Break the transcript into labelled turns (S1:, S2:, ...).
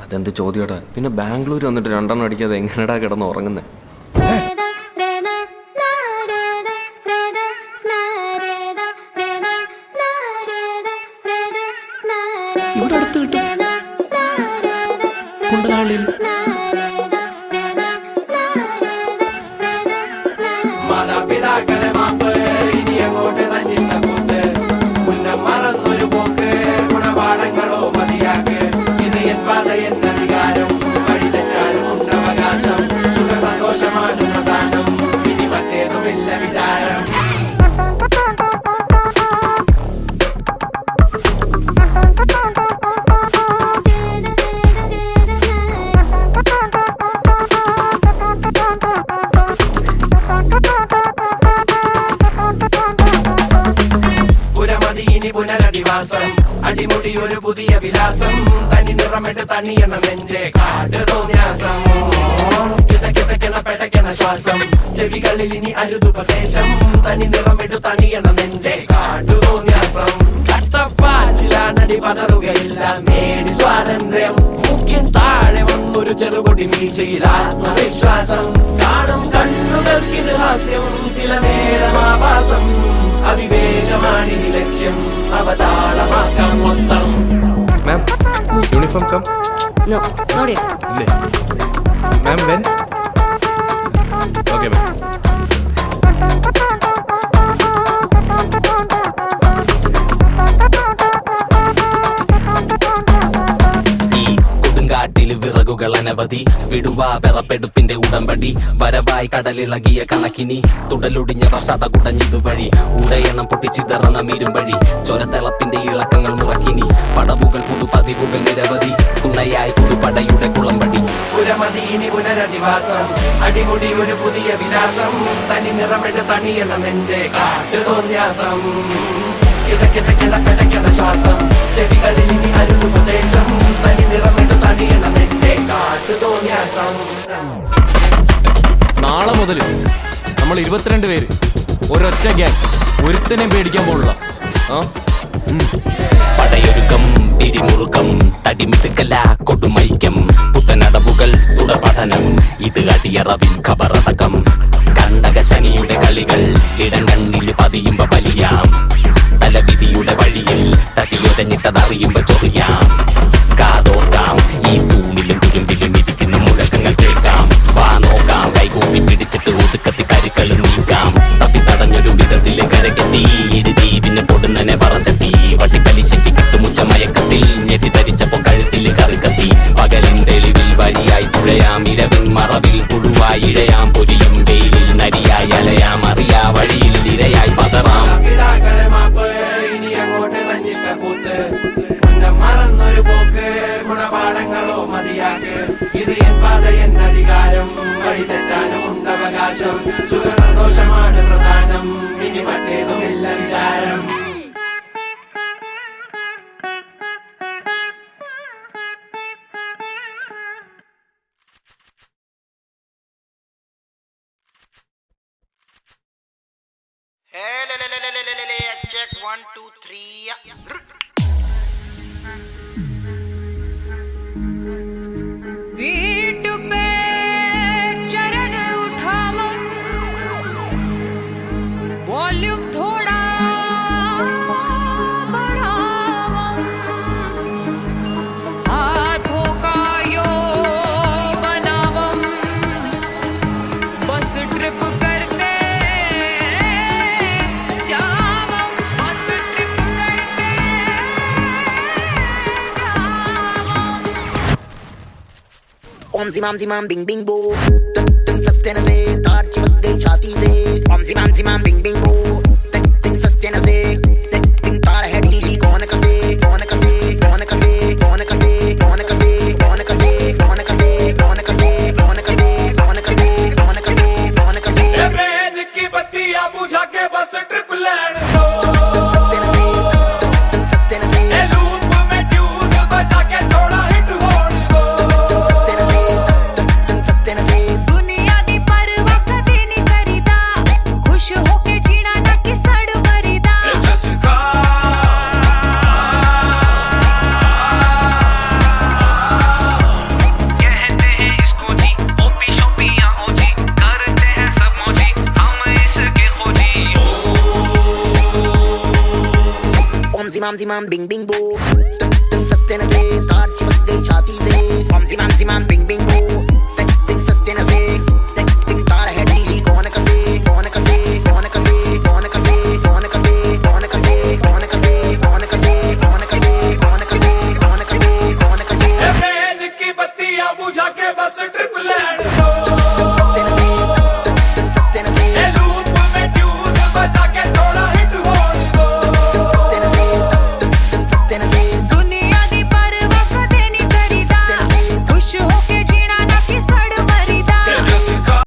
S1: അതെന്ത് ചോദ്യടാ? പിന്നെ ബാംഗ്ലൂർ വന്നിട്ട് 2 എണ്ണം അടിക്കാതെ എങ്ങനെടാ കിടന്ന് ഉറങ്ങുന്നേ? ഇവിടെ അടുത്ത് കിട്ടും, കുണ്ടനാളിൽ.
S2: മാതാപിതാക്കളെ മാപ്പ്, ഇനി അങ്ങോട്ട് തന്നിട്ട കൂത്ത്, മുന്നം മറന്നൊരു പോക്ക്, ഗുണപാഠങ്ങളോ മതിയാക്ക്. ഇത് എൻ പാത, എൻ അധികാരം, വഴി തെറ്റാനും ഉണ്ടവകാശം. സുഖ സന്തോഷമാണ് പ്രധാനം, ഇനി മറ്റേതുമില്ല വിചാരം. പുനരധിവാസം, അടിമുടി ഒരു പുതിയ വിലാസം, തനി നിറമിട്ട് തണിയണ നെഞ്ചെ കാട്ട് തോന്യാസം. കിതക്കിതക്കണ പെടക്കണ ശ്വാസം, ചെവികളിൽ ഇനി അരുതുപദേശം, തനി നിറമിട്ട് തണിയണ നെഞ്ചെ കാട്ടു തോന്യാസം. കട്ടപ്പാച്ചിലാണടി പതറുകയില്ല, നേടി സ്വാതന്ത്ര്യം. മുഖ്യൻ താഴെ വന്നൊരു ചെറുപൊടി മീശയിൽ ആത്മവിശ്വാസം. കാണും കണ്ണുകൾക്കിത് ഹാസ്യം, ചില നേരം ആഭാസം. അവിവേകമാണിനി ലക്ഷ്യം, അവതാളമാക്കാം മൊത്തം.
S1: Ma'am, uniform come.
S3: No, not yet.
S1: ഇല്ലേ മാം? വെൻ? Okay ma'am.
S4: കാട്ടിൽ വിറകുകൾ അനവധി, വിടുവാ പെറപ്പെടുപ്പിന്റെ ഉടമ്പടി. വരവായി കടലിളകിയ കണക്കിനി, തുടലൊടിഞ്ഞവർ സടകുടഞ്ഞിതുവഴി. ഉടയണം പൊട്ടിച്ചിതറണം ഇരുമ്പഴി, ചൊരത്തിളപ്പിന്റെ ഇളക്കങ്ങൾ മുറക്കിനി. പടവുകൾ പുതുപതിവുകൾ നിരവധി, തുണയായി പുതുപടയുടെ കുളമ്പടി.
S2: പുരമതി ഇനി പുനരധിവാസം, അടിമുടി ഒരു പുതിയ വിലാസം, തനി നിറമിട്ട് തണിയണ നെഞ്ചെ കാട്ടു തോന്യാസം. കിതക്കിതക്കണ പെടക്കണ ശ്വാസം, ചെവികളിൽ ഇനി അരുതുപദേശം, തനി നിറമിട്ട് തണിയണ നെഞ്ചെ കാട്ടു തോന്യാസം.
S1: നാളെ മുതൽ നമ്മൾ 22 പേര്, ഒരൊറ്റ ഗ്യാങ്, ഒരുത്തനെയും പേടിക്കാൻ പോലുള്ള.
S4: പടയൊരുക്കം, പിരിമുറുക്കം, തടിമിടുക്കല കൊടുമൈക്കം, പുത്തനടവുകൾ തുടർപഠനം. ഇത് അടിയറവിൻ ഖബറടക്കം. കണ്ടക ശനിയുടെ കളികൾ ഇടം കണ്ണിൽ പതിയുമ്പോ വലിയാം. തലവിധിയുടെ വഴിയിൽ തടിയൊരഞ്ഞിട്ടതറിയുമ്പോ ചൊറിയാം. കാതോർക്കാം, ഈ തൂണിലും തുരുമ്പിലും ഇരിക്കുന്ന മുഴക്കങ്ങൾ കേൾക്കാം. വാ നോക്കാം, കൈകൂപ്പി പിടിച്ചിട്ട് ഒതുക്കത്തി കരുക്കൾ നീക്കാം. തപ്പി തടഞ്ഞൊരു വിധത്തിലെ കരകെത്തി, ഇരുതീവിന് പൊടുന്നനെ പറച്ചെത്തി. വട്ടിപ്പലിശയ്ക്ക് കിട്ടുമുച്ച മയക്കത്തിൽ ഞെട്ടി ധരിച്ചപ്പോ കഴുത്തിൽ കറുക്കത്തി. പകലിൻ തെളിവിൽ വഴിയായി തുഴയാം, ഇരവിൻ മറവിൽ പുഴുവായി ഇഴയാം. പൊരിയും വെയിലിൽ നരിയായി അലയാം, അറിയാ വഴിയിൽ ഇരയായി പതറാം.
S2: ഇനി അങ്ങോട്ട് തന്നിട്ട കൂത്ത്, മുന്നം മറന്നൊരു പോക്ക്, ഗുണപാഠങ്ങളോ മതിയാക്ക്. ഇത് എൻ പാത, എൻ അധികാരം, വഴി തെറ്റാനും ഉണ്ടവകാശം. സുഖ സന്തോഷമാണ് പ്രധാനം, ഇനി മറ്റേതുമില്ല വിചാരം.
S5: Check 1 2 3.
S6: बीट पे चरण उठाओ, वॉल्यूम थोड़ा बढ़ाओ, हाथों का यो बनाओ, बस ट्रिप करते जाओ, बस ट्रिप करते जाओ.
S5: ओम जिमाम जिमाम बिंग बिंग बो, तिन फस्ते न से तार चिपक गई छाती से. ओम जिमाम जिमाम बिंग बिंग बो, तिन फस्ते न से, तिन तार है ढीली. कौन कसे कौन कसे कौन कसे कौन कसे कौन कसे कौन कसे कौन कसे कौन कसे कौन कसे कौन कसे कौन कसे कौन कसे.
S2: ट्रेन की बत्तियां बुझा के बस ट्रिप लैंड दो. लूप में ट्यून बजा के थोड़ा हिट होने दो.
S6: दुनिया दी परवाह कदे नहीं करीदा, खुश होके जी
S5: zimam bing bing boo. Tum sastene se taar chipak gई छाती से. Om zimam bing bing boo.